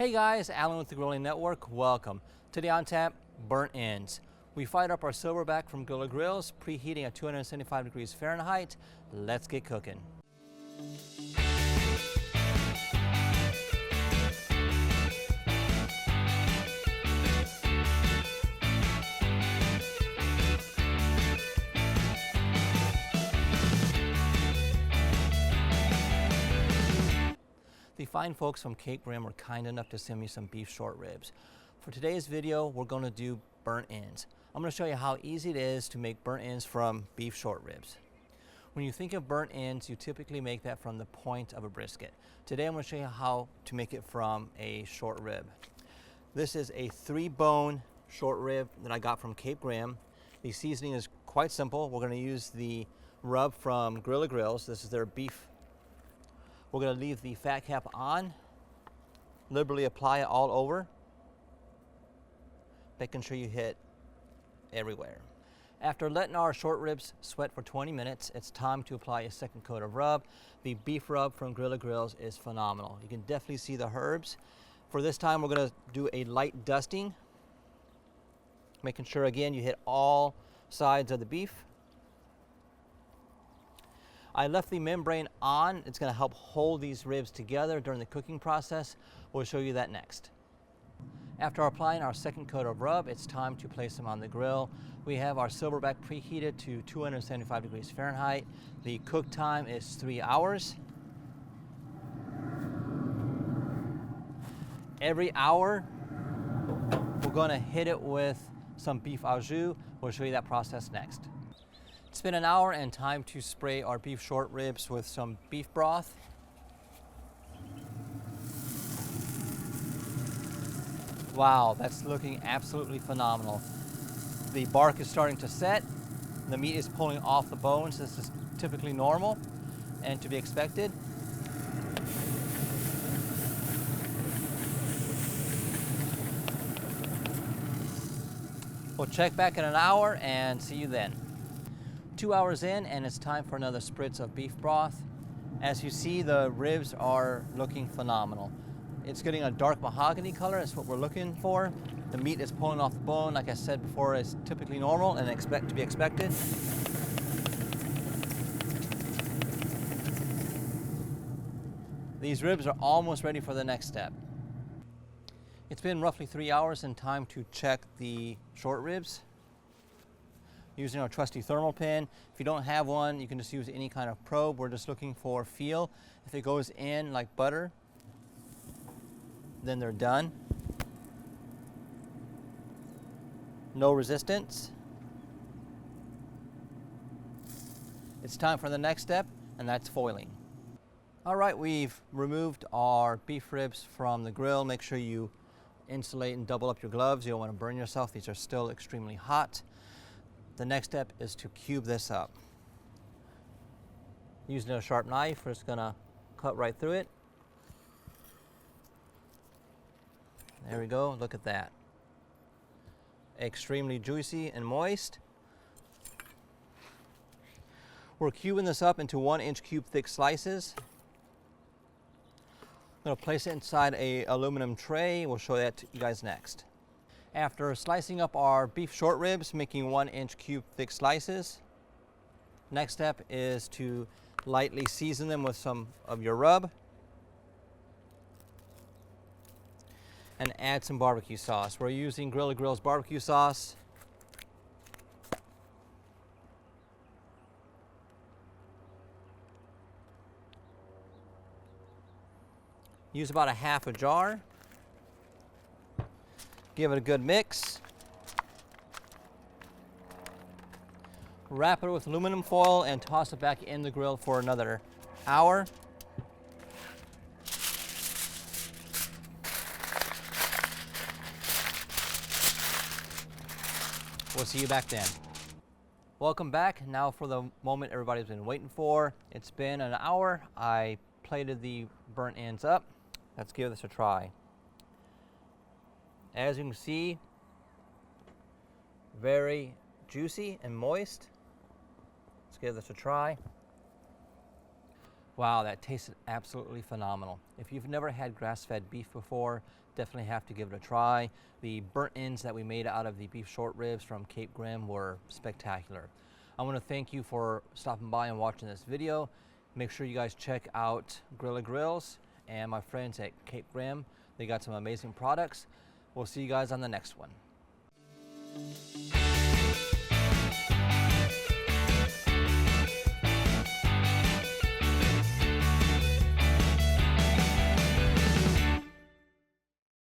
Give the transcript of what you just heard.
Hey guys, Alan with the Grilling Network. Welcome. Today on tap, burnt ends. We fired up our silverback from GrillaGrills, preheating at 275 degrees Fahrenheit. Let's get cooking. The fine folks from Cape Grim were kind enough to send me some beef short ribs. For today's video, we're going to do burnt ends. I'm going to show you how easy it is to make burnt ends from beef short ribs. When you think of burnt ends, you typically make that from the point of a brisket. Today I'm going to show you how to make it from a short rib. This is a 3-bone short rib that I got from Cape Grim. The seasoning is quite simple. We're going to use the rub from GrillaGrills. This is their beef. We're going to leave the fat cap on, liberally apply it all over, making sure you hit everywhere. After letting our short ribs sweat for 20 minutes, it's time to apply a second coat of rub. The beef rub from GrillaGrills is phenomenal. You can definitely see the herbs. For this time, we're going to do a light dusting, making sure again you hit all sides of the beef. I left the membrane on. It's going to help hold these ribs together during the cooking process. We'll show you that next. After applying our second coat of rub, it's time to place them on the grill. We have our silverback preheated to 275 degrees Fahrenheit. The cook time is 3 hours. Every hour, we're going to hit it with some beef au jus. We'll show you that process next. It's been an hour and time to spray our beef short ribs with some beef broth. Wow, that's looking absolutely phenomenal. The bark is starting to set. The meat is pulling off the bones. This is typically normal and to be expected. We'll check back in an hour and see you then. 2 hours in, and it's time for another spritz of beef broth. As you see, the ribs are looking phenomenal. It's getting a dark mahogany color. That's what we're looking for. The meat is pulling off the bone. Like I said before, it's typically normal and to be expected. These ribs are almost ready for the next step. It's been roughly 3 hours and time to check the short ribs using our trusty thermal pin. If you don't have one, you can just use any kind of probe. We're just looking for feel. If it goes in like butter, then they're done. No resistance. It's time for the next step, and that's foiling. All right, we've removed our beef ribs from the grill. Make sure you insulate and double up your gloves. You don't want to burn yourself. These are still extremely hot. The next step is to cube this up. Using a sharp knife, we're just gonna cut right through it. There we go, look at that. Extremely juicy and moist. We're cubing this up into 1-inch cube thick slices. I'm gonna place it inside an aluminum tray. We'll show that to you guys next. After slicing up our beef short ribs, making 1-inch cube thick slices, next step is to lightly season them with some of your rub and add some barbecue sauce. We're using GrillaGrills barbecue sauce. Use about a half a jar. Give it a good mix. Wrap it with aluminum foil and toss it back in the grill for another hour. We'll see you back then. Welcome back. Now for the moment everybody's been waiting for. It's been an hour. I plated the burnt ends up. Let's give this a try. As you can see, very juicy and moist. Let's give this a try. Wow, that tasted absolutely phenomenal. If you've never had grass-fed beef before, definitely have to give it a try. The burnt ends that we made out of the beef short ribs from Cape Grim were spectacular. I want to thank you for stopping by and watching this video. Make sure you guys check out GrillaGrills and my friends at Cape Grim. They got some amazing products. We'll see you guys on the next one.